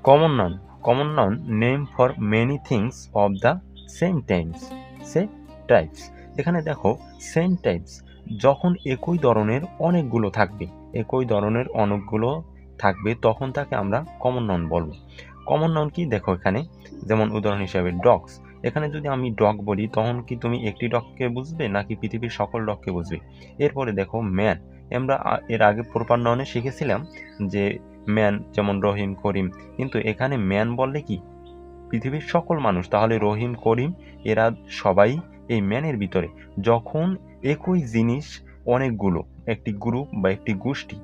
Common noun name for many things of the same Times say types. এখানে দেখো same types, যখন একই ধরনের অনেকগুলো থাকবে তখন তাকে আমরা কমন নাউন বলবো। কমন নাউন কি দেখো এখানে, যেমন উদাহরণ হিসাবে ডগস। এখানে যদি আমি ডগ বলি তখন কি তুমি একটি ডগকে বুঝবে নাকি পৃথিবীর সকল ডগকে বুঝবে? এরপরে দেখো ম্যান, আমরা এর আগে প্রপার নাউনে শিখেছিলাম যে ম্যান যেমন রহিম, করিম, কিন্তু এখানে ম্যান বললে কি পৃথিবীর সকল মানুষ, তাহলে রহিম, করিম এরা সবাই এই ম্যানের ভিতরে। যখন একই জিনিস অনেকগুলো, একটি গ্রুপ বা একটি গোষ্ঠী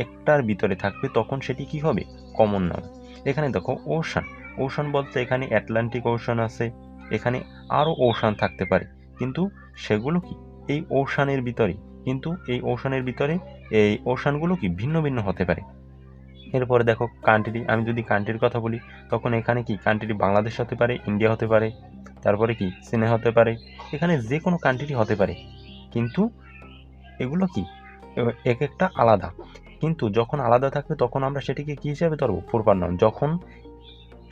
একটার ভিতরে থাকবে তখন সেটি কি হবে? Common noun. এখানে দেখো ওশান বলতে এখানে অ্যাটলান্টিক ওশান আছে, এখানে আরও ওশান থাকতে পারে, কিন্তু সেগুলো কি এই ওশানের ভিতরে, কিন্তু এই ওশানের ভিতরে এই ওশানগুলো কি ভিন্ন ভিন্ন হতে পারে। এরপরে দেখো কান্ট্রি, আমি যদি কান্ট্রির কথা বলি তখন এখানে কি কান্ট্রি বাংলাদেশ হতে পারে, ইন্ডিয়া হতে পারে, তারপরে কি চীন হতে পারে, এখানে যে কোনো কান্ট্রি হতে পারে, কিন্তু এগুলো কি এক একটা আলাদা। কিন্তু যখন আলাদা থাকবে তখন আমরা সেটিকে কী হিসাবে ধরবো? Proper noun. যখন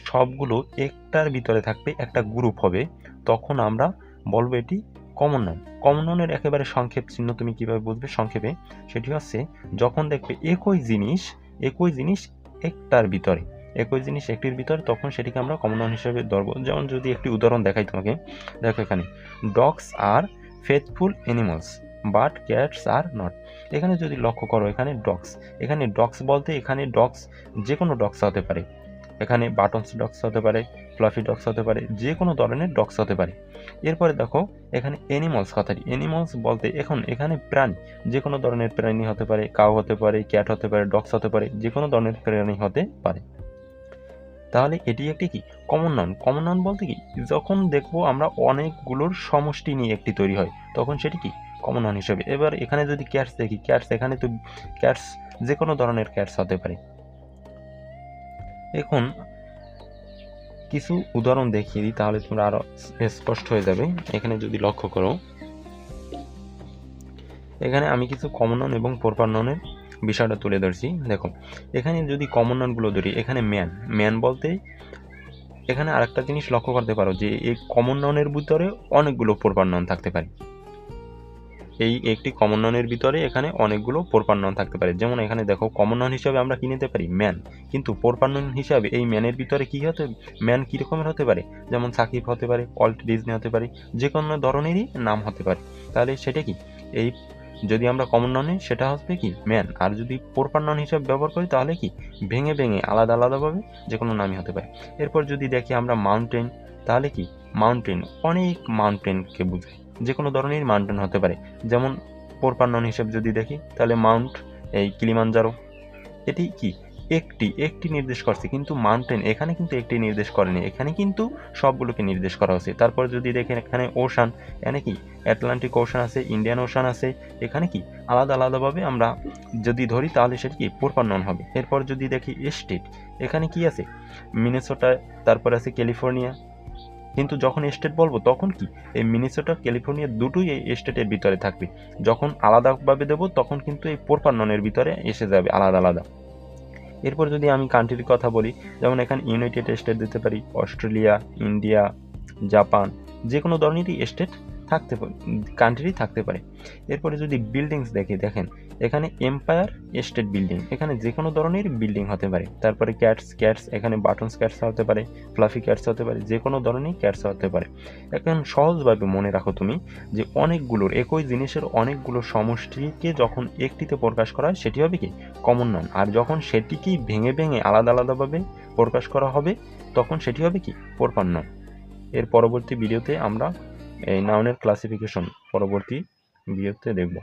সবগুলো একটার ভিতরে থাকবে, একটা গ্রুপ হবে, তখন আমরা বলবো এটি কমন নাউন। কমন নাউনের একেবারে সংক্ষেপ চিহ্ন তুমি কীভাবে বুঝবে সংক্ষেপে? সেটি হচ্ছে যখন দেখবে একই জিনিস একটির ভিতরে, তখন সেটিকে আমরা কমন নাউন হিসেবে ধরবো। যেমন যদি একটি উদাহরণ দেখাই তোমাকে, দেখো এখানে dogs are faithful animals but cats are not. এখানে যদি লক্ষ্য করো এখানে ডগস বলতে এখানে ডগস যে কোনো ডগস হতে পারে, এখানে বাটনস ডগস হতে পারে, ফ্লাফি ডগস হতে পারে, যে কোনো ধরনের ডগস হতে পারে। এরপরে দেখো এখানে অ্যানিমালস কথাটি, অ্যানিমালস বলতে এখানে প্রাণী, যে কোনো ধরনের প্রাণী হতে পারে, কাউ হতে পারে, ক্যাট হতে পারে, ডগস হতে পারে, যে কোনো ধরনের প্রাণী হতে পারে। তাহলে এটি একটি কি কমন নাউন বলতে কি যখন দেখবো আমরা অনেকগুলোর সমষ্টি নিয়ে একটি তৈরি হয় তখন সেটি কি কমন নাউন হিসেবে। এবার এখানে যদি ক্যাটস দেখি, এখানে তো ক্যাটস যে কোনো ধরনের ক্যাটস হতে পারে। এখন কিছু উদাহরণ দেখিয়ে দিই তাহলে তোমরা আরো স্পষ্ট হয়ে যাবে। এখানে যদি লক্ষ্য করো, এখানে আমি কিছু কমন নাউন এবং প্রপার নাউনের বিষয়টা তুলে ধরছি। দেখো এখানে যদি কমন নাউনগুলো ধরি, এখানে ম্যান বলতে এখানে আরেকটা জিনিস লক্ষ্য করতে পারো যে এই কমন নাউনের ভিতরে অনেকগুলো প্রপার নাউন থাকতে পারে। এই একটি কমন নাউনের ভিতরে এখানে অনেকগুলো প্রপার নাউন থাকতে পারে। যেমন এখানে দেখো কমন নাউন হিসাবে আমরা কি নিতে পারি? ম্যান, কিন্তু প্রপার নাউন হিসাবে এই ম্যানের ভিতরে কি হতে, ম্যান কী রকমের হতে পারে? যেমন সাকিব হতে পারে, ওয়াল্ট ডিজনি হতে পারে, যে কোনো ধরনেরই নাম হতে পারে। তাহলে সেটা কি এই যদি আমরা কমন নাউন নিই সেটা হবে কি ম্যান, আর যদি প্রপার নাউন হিসাবে ব্যবহার করি তাহলে কি ভেঙে আলাদা আলাদাভাবে যে কোনো নামই হতে পারে। এরপর যদি দেখি আমরা মাউন্টেন, তাহলে কি মাউন্টেন অনেক মাউন্টেনকে বোঝায়, যে কোনো ধরনের মাউন্টেন হতে পারে। যেমন প্রপার নাউন হিসেবে যদি দেখি তাহলে মাউন্ট এই কিলিমানজারো, এটি কি একটি নির্দেশ করছে, কিন্তু মাউন্টেন এখানে কিন্তু একটি নির্দেশ করেনি, এখানে কিন্তু সবগুলোকে নির্দেশ করা হয়েছে। তারপর যদি দেখেন এখানে ওশান, এখানে কি অ্যাটলান্টিক ওশান আছে, ইন্ডিয়ান ওশান আছে, এখানে কি আলাদা আলাদাভাবে আমরা যদি ধরি তাহলে সেটা কি প্রপার নাউন হবে। এরপর যদি দেখি স্টেট, এখানে কি আছে মিনেসোটা, তারপর আছে ক্যালিফোর্নিয়া, কিন্তু যখন স্টেট বলবো তখন কি এই মিনেসোটা, ক্যালিফোর্নিয়া দুটোই এই স্টেটের ভিতরে থাকবে। যখন আলাদাভাবে দেবো তখন কিন্তু এই প্রপার নাউনের ভিতরে এসে যাবে আলাদা আলাদা। এরপর যদি আমি কান্ট্রির কথা বলি, যেমন এখানে ইউনাইটেড স্টেট দিতে পারি, অস্ট্রেলিয়া, ইন্ডিয়া, জাপান, যে কোনো ধরনেরই স্টেট থাকতে পারে, কান্ট্রি থাকতে পারে। এরপরে যদি বিল্ডিংস দেখেন এখানে এম্পায়ার স্টেট বিল্ডিং, এখানে যে কোনো ধরনের বিল্ডিং হতে পারে। তারপরে ক্যাটস এখানে বাটনস ক্যাটস হতে পারে, ফ্লাফি ক্যাটস হতে পারে, যে কোনো ধরনের ক্যাটস হতে পারে। এখন সহজভাবে মনে রাখো তুমি যে অনেকগুলোর একই জিনিসের অনেকগুলো সমষ্টিকে যখন একটিতে প্রকাশ করা হয় সেটি হবে কি কমন নাউন, আর যখন সেটিকেই ভেঙে আলাদা আলাদাভাবে প্রকাশ করা হবে তখন সেটি হবে কি প্রপার নাউন। এর পরবর্তী ভিডিওতে আমরা এই নাউনের ক্লাসিফিকেশন পরবর্তী ভিডিওতে দেখব।